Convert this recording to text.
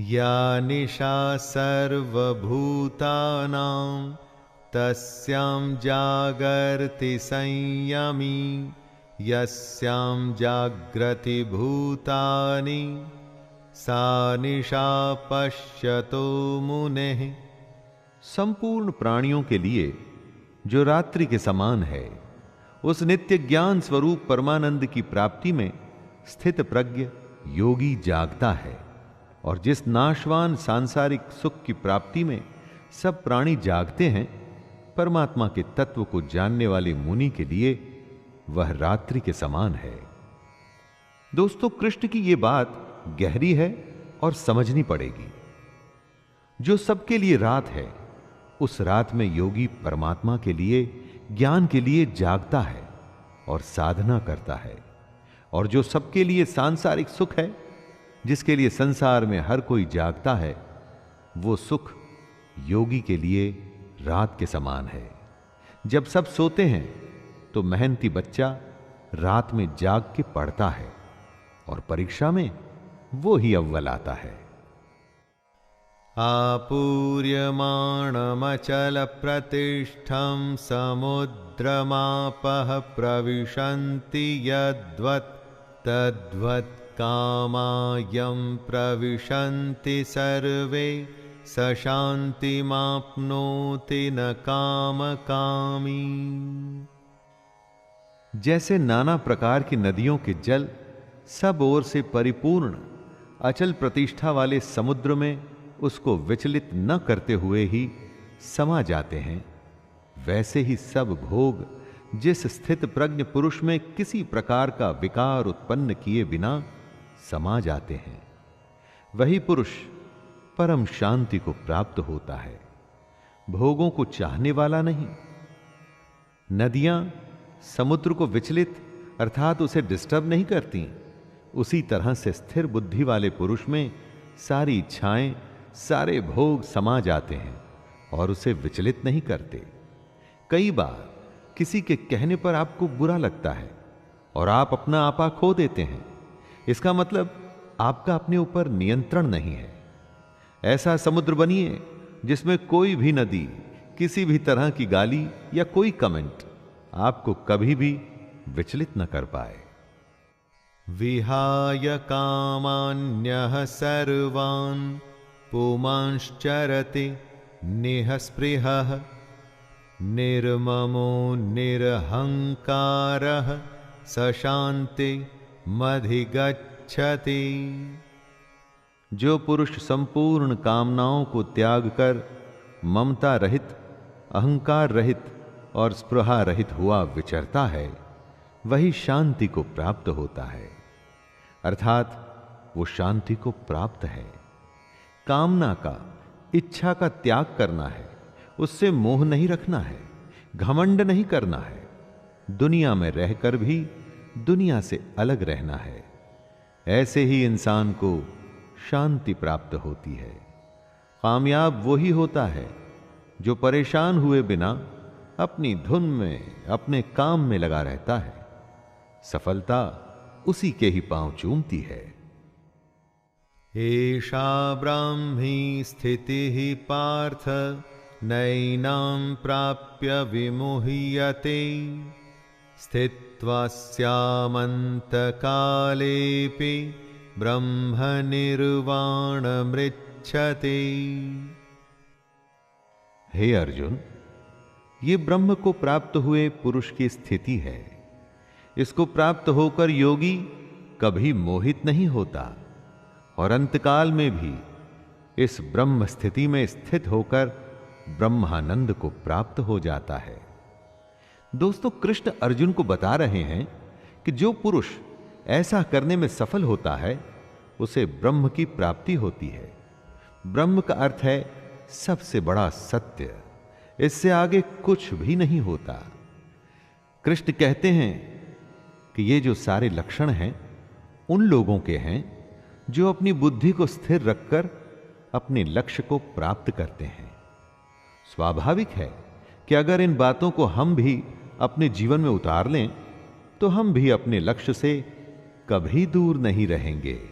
या निशा सर्वभूतानां तस्यां जागर्ति संयमी यस्यां जाग्रति भूतानि सा निशा पश्यतो मुनेः। संपूर्ण प्राणियों के लिए जो रात्रि के समान है, उस नित्य ज्ञान स्वरूप परमानंद की प्राप्ति में स्थित प्रज्ञ योगी जागता है। और जिस नाशवान सांसारिक सुख की प्राप्ति में सब प्राणी जागते हैं, परमात्मा के तत्व को जानने वाले मुनि के लिए वह रात्रि के समान है। दोस्तों, कृष्ण की यह बात गहरी है और समझनी पड़ेगी। जो सबके लिए रात है, उस रात में योगी परमात्मा के लिए, ज्ञान के लिए जागता है और साधना करता है। और जो सबके लिए सांसारिक सुख है, जिसके लिए संसार में हर कोई जागता है, वो सुख योगी के लिए रात के समान है। जब सब सोते हैं तो मेहनती बच्चा रात में जाग के पढ़ता है और परीक्षा में वो ही अव्वल आता है। आपूर्यमाणमचल प्रतिष्ठं समुद्रमापः प्रविशन्ति यद्वत् तद्वत् कामायं प्रविशन्ति सर्वे स शान्तिमाप्नोति न कामकामी। जैसे नाना प्रकार की नदियों के जल सब ओर से परिपूर्ण अचल प्रतिष्ठा वाले समुद्र में उसको विचलित न करते हुए ही समा जाते हैं, वैसे ही सब भोग जिस स्थित प्रज्ञ पुरुष में किसी प्रकार का विकार उत्पन्न किए बिना समा जाते हैं, वही पुरुष परम शांति को प्राप्त होता है, भोगों को चाहने वाला नहीं। नदियां समुद्र को विचलित अर्थात उसे डिस्टर्ब नहीं करती। उसी तरह से स्थिर बुद्धि वाले पुरुष में सारी इच्छाएं, सारे भोग समा जाते हैं और उसे विचलित नहीं करते। कई बार किसी के कहने पर आपको बुरा लगता है और आप अपना आपा खो देते हैं। इसका मतलब आपका अपने ऊपर नियंत्रण नहीं है। ऐसा समुद्र बनिए जिसमें कोई भी नदी किसी भी तरह की गाली या कोई कमेंट आपको कभी भी विचलित न कर पाए। विहाय कामान्यः सर्वान् पुमांश्चरति निःस्पृहः निर्ममो निरहंकारः स शान्तिमधिगच्छति। जो पुरुष संपूर्ण कामनाओं को त्याग कर ममता रहित, अहंकार रहित और स्पृहा रहित हुआ विचरता है, वही शांति को प्राप्त होता है। अर्थात वो शांति को प्राप्त है। कामना का, इच्छा का त्याग करना है, उससे मोह नहीं रखना है, घमंड नहीं करना है, दुनिया में रहकर भी दुनिया से अलग रहना है। ऐसे ही इंसान को शांति प्राप्त होती है। कामयाब वही होता है जो परेशान हुए बिना अपनी धुन में, अपने काम में लगा रहता है। सफलता उसी के ही पांव चूमती है। एषा ब्राह्मी स्थितिः पार्थ नैनां प्राप्य विमुह्यते स्थित्वा स्यामन्तकालेऽपि ब्रह्मनिर्वाणमृच्छते। हे अर्जुन, ये ब्रह्म को प्राप्त हुए पुरुष की स्थिति है। इसको प्राप्त होकर योगी कभी मोहित नहीं होता और अंतकाल में भी इस ब्रह्म स्थिति में स्थित होकर ब्रह्मानंद को प्राप्त हो जाता है। दोस्तों, कृष्ण अर्जुन को बता रहे हैं कि जो पुरुष ऐसा करने में सफल होता है, उसे ब्रह्म की प्राप्ति होती है। ब्रह्म का अर्थ है सबसे बड़ा सत्य। इससे आगे कुछ भी नहीं होता। कृष्ण कहते हैं कि ये जो सारे लक्षण हैं, उन लोगों के हैं जो अपनी बुद्धि को स्थिर रखकर अपने लक्ष्य को प्राप्त करते हैं। स्वाभाविक है कि अगर इन बातों को हम भी अपने जीवन में उतार लें, तो हम भी अपने लक्ष्य से कभी दूर नहीं रहेंगे।